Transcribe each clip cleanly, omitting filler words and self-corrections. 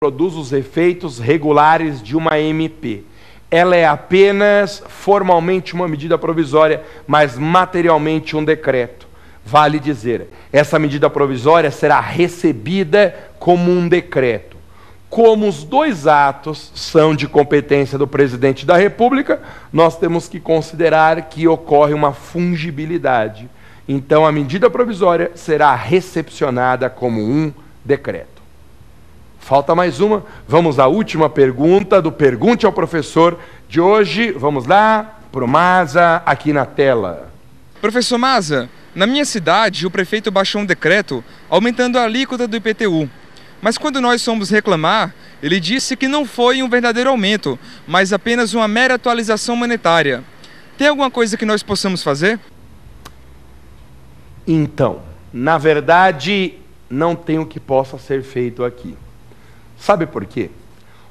produz os efeitos regulares de uma MP. Ela é apenas formalmente uma medida provisória, mas materialmente um decreto. Vale dizer, essa medida provisória será recebida como um decreto. Como os dois atos são de competência do presidente da República, nós temos que considerar que ocorre uma fungibilidade. Então, a medida provisória será recepcionada como um decreto. Falta mais uma. Vamos à última pergunta do Pergunte ao Professor de hoje. Vamos lá, para o Maza, aqui na tela. Professor Maza, na minha cidade, o prefeito baixou um decreto aumentando a alíquota do IPTU. Mas quando nós fomos reclamar, ele disse que não foi um verdadeiro aumento, mas apenas uma mera atualização monetária. Tem alguma coisa que nós possamos fazer? Então, na verdade, não tem o que possa ser feito aqui. Sabe por quê?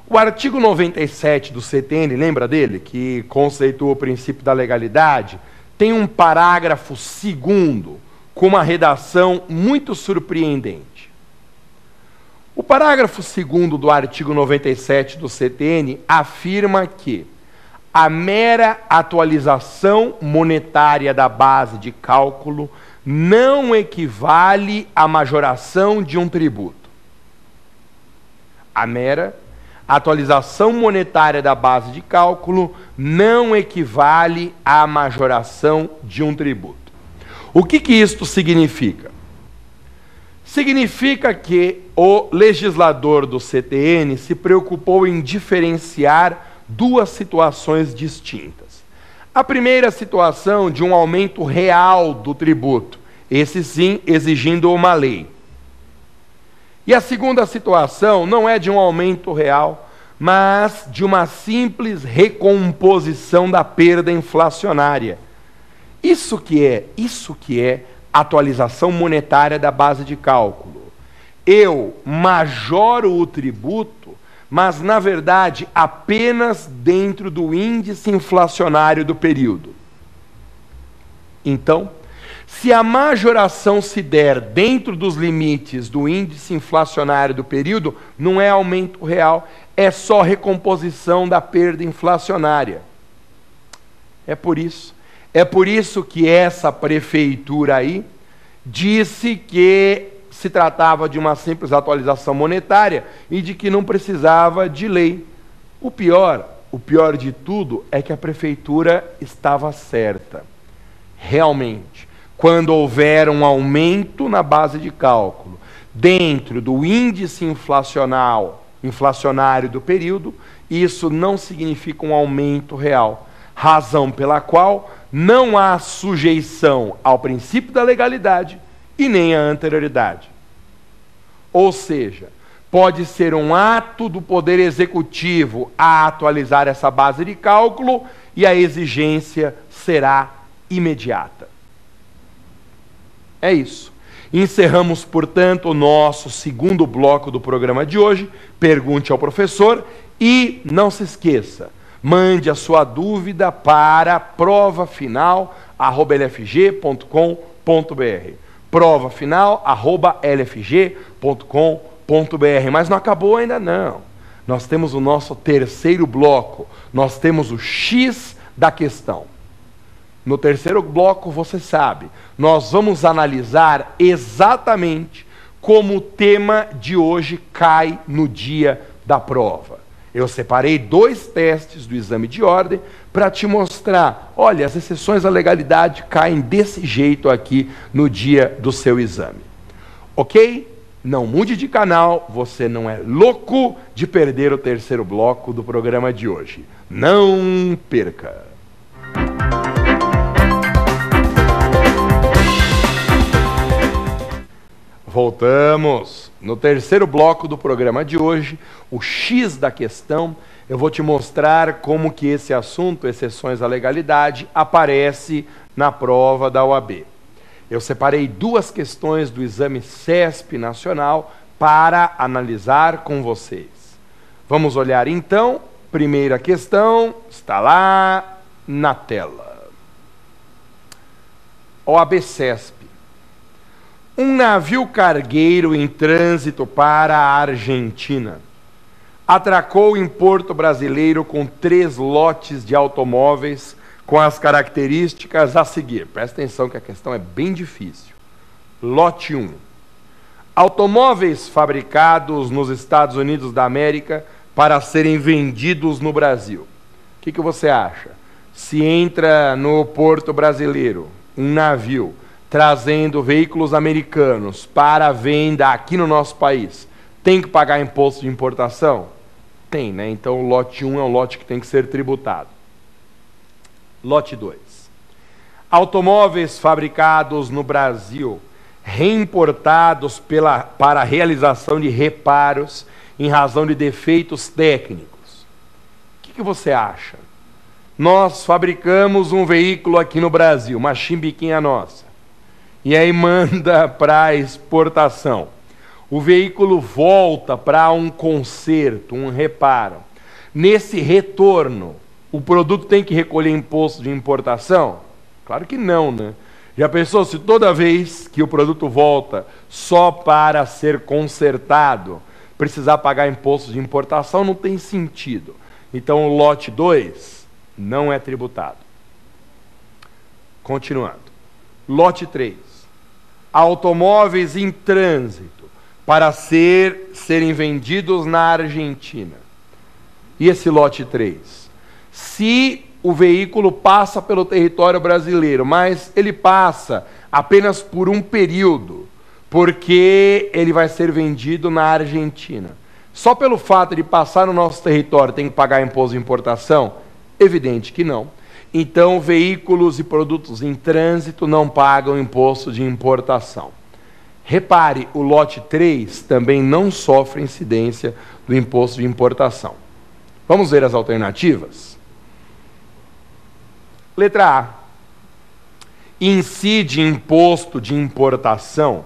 O artigo 97 do CTN, lembra dele? Que conceitua o princípio da legalidade, tem um parágrafo 2º com uma redação muito surpreendente. O parágrafo 2º do artigo 97 do CTN afirma que a mera atualização monetária da base de cálculo não equivale à majoração de um tributo. A mera atualização monetária da base de cálculo não equivale à majoração de um tributo. O que isto significa? Significa que o legislador do CTN se preocupou em diferenciar duas situações distintas. A primeira situação de um aumento real do tributo, esse sim exigindo uma lei. E a segunda situação não é de um aumento real, mas de uma simples recomposição da perda inflacionária. Isso que é atualização monetária da base de cálculo. Eu majoro o tributo, mas na verdade apenas dentro do índice inflacionário do período. Então, se a majoração se der dentro dos limites do índice inflacionário do período, não é aumento real, é só recomposição da perda inflacionária. É por isso que essa prefeitura aí disse que se tratava de uma simples atualização monetária e de que não precisava de lei. O pior de tudo é que a prefeitura estava certa. Realmente, quando houver um aumento na base de cálculo dentro do índice inflacionário do período, isso não significa um aumento real, razão pela qual não há sujeição ao princípio da legalidade e nem à anterioridade. Ou seja, pode ser um ato do Poder Executivo a atualizar essa base de cálculo e a exigência será imediata. É isso. Encerramos, portanto, o nosso segundo bloco do programa de hoje. Pergunte ao professor e não se esqueça, mande a sua dúvida para provafinal@lfg.com.br. provafinal@lfg.com.br. Mas não acabou ainda não. Nós temos o nosso terceiro bloco. Nós temos o X da questão. No terceiro bloco, você sabe, nós vamos analisar exatamente como o tema de hoje cai no dia da prova. Eu separei 2 testes do exame de ordem para te mostrar, olha, as exceções à legalidade caem desse jeito aqui no dia do seu exame. Ok? Não mude de canal, você não é louco de perder o terceiro bloco do programa de hoje. Não perca! Voltamos. No terceiro bloco do programa de hoje, o X da questão, eu vou te mostrar como que esse assunto, exceções à legalidade, aparece na prova da OAB. Eu separei 2 questões do exame CESP Nacional para analisar com vocês. Vamos olhar então. Primeira questão está lá na tela. OAB CESP. Um navio cargueiro em trânsito para a Argentina atracou em Porto Brasileiro com 3 lotes de automóveis com as características a seguir. Presta atenção que a questão é bem difícil. Lote 1. Automóveis fabricados nos Estados Unidos da América para serem vendidos no Brasil. O que você acha? Se entra no Porto Brasileiro um navio trazendo veículos americanos para venda aqui no nosso país, tem que pagar imposto de importação? Tem, né? Então o lote 1 é um lote que tem que ser tributado. Lote 2. Automóveis fabricados no Brasil, reimportados para a realização de reparos em razão de defeitos técnicos. O que você acha? Nós fabricamos um veículo aqui no Brasil, uma chimbiquinha nossa, e aí manda para exportação. O veículo volta para um conserto, um reparo. Nesse retorno, o produto tem que recolher imposto de importação? Claro que não, né? Já pensou se toda vez que o produto volta só para ser consertado, precisar pagar imposto de importação? Não tem sentido. Então o lote 2 não é tributado. Continuando. Lote 3. Automóveis em trânsito para serem vendidos na Argentina. E esse lote 3? Se o veículo passa pelo território brasileiro, mas ele passa apenas por um período, porque ele vai ser vendido na Argentina. Só pelo fato de passar no nosso território tem que pagar imposto de importação? Evidente que não. Então, veículos e produtos em trânsito não pagam imposto de importação. Repare, o lote 3 também não sofre incidência do imposto de importação. Vamos ver as alternativas? Letra A. Incide imposto de importação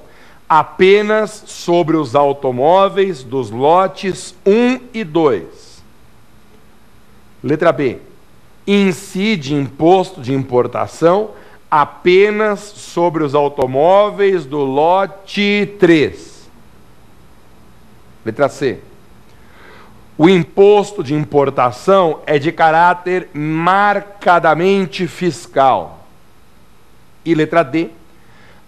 apenas sobre os automóveis dos lotes 1 e 2. Letra B. Incide imposto de importação apenas sobre os automóveis do lote 3. Letra C. O imposto de importação é de caráter marcadamente fiscal. E letra D.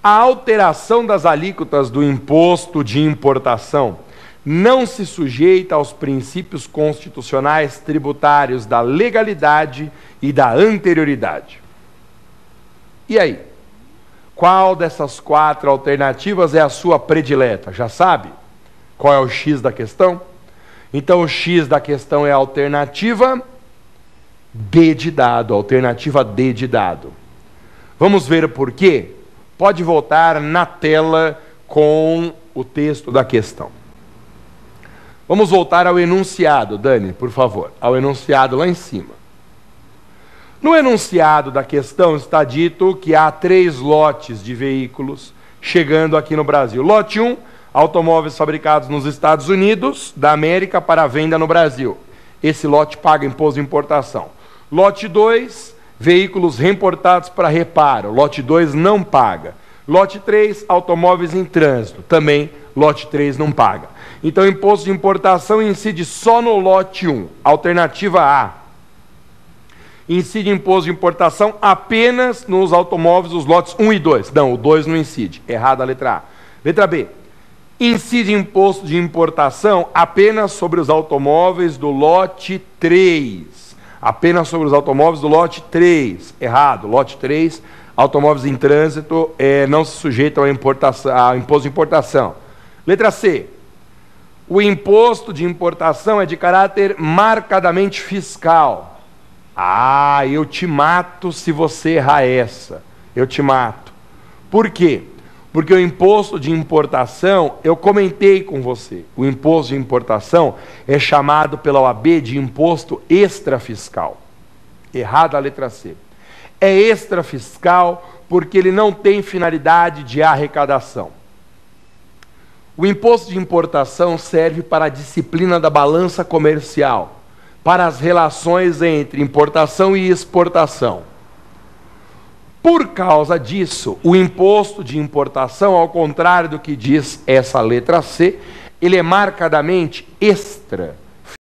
A alteração das alíquotas do imposto de importação não se sujeita aos princípios constitucionais tributários da legalidade e da anterioridade. E aí? Qual dessas 4 alternativas é a sua predileta? Já sabe? Qual é o X da questão? Então o X da questão é a alternativa D de dado, alternativa D de dado. Vamos ver por quê? Pode voltar na tela com o texto da questão. Vamos voltar ao enunciado, Dani, por favor, ao enunciado lá em cima. No enunciado da questão está dito que há 3 lotes de veículos chegando aqui no Brasil. Lote 1, automóveis fabricados nos Estados Unidos da América para venda no Brasil. Esse lote paga imposto de importação. Lote 2, veículos reimportados para reparo. Lote 2 não paga. Lote 3, automóveis em trânsito. Também lote 3 não paga. Então, o imposto de importação incide só no lote 1. Alternativa A. Incide imposto de importação apenas nos automóveis dos lotes 1 e 2. Não, o 2 não incide. Errada a letra A. Letra B. Incide imposto de importação apenas sobre os automóveis do lote 3. Apenas sobre os automóveis do lote 3. Errado. Lote 3, automóveis em trânsito não se sujeitam a imposto de importação. Letra C. O imposto de importação é de caráter marcadamente fiscal. Ah, eu te mato se você errar essa. Eu te mato. Por quê? Porque o imposto de importação, eu comentei com você, o imposto de importação é chamado pela OAB de imposto extrafiscal. Errada a letra C. É extrafiscal porque ele não tem finalidade de arrecadação. O imposto de importação serve para a disciplina da balança comercial, para as relações entre importação e exportação. Por causa disso, o imposto de importação, ao contrário do que diz essa letra C, ele é marcadamente extrafiscal.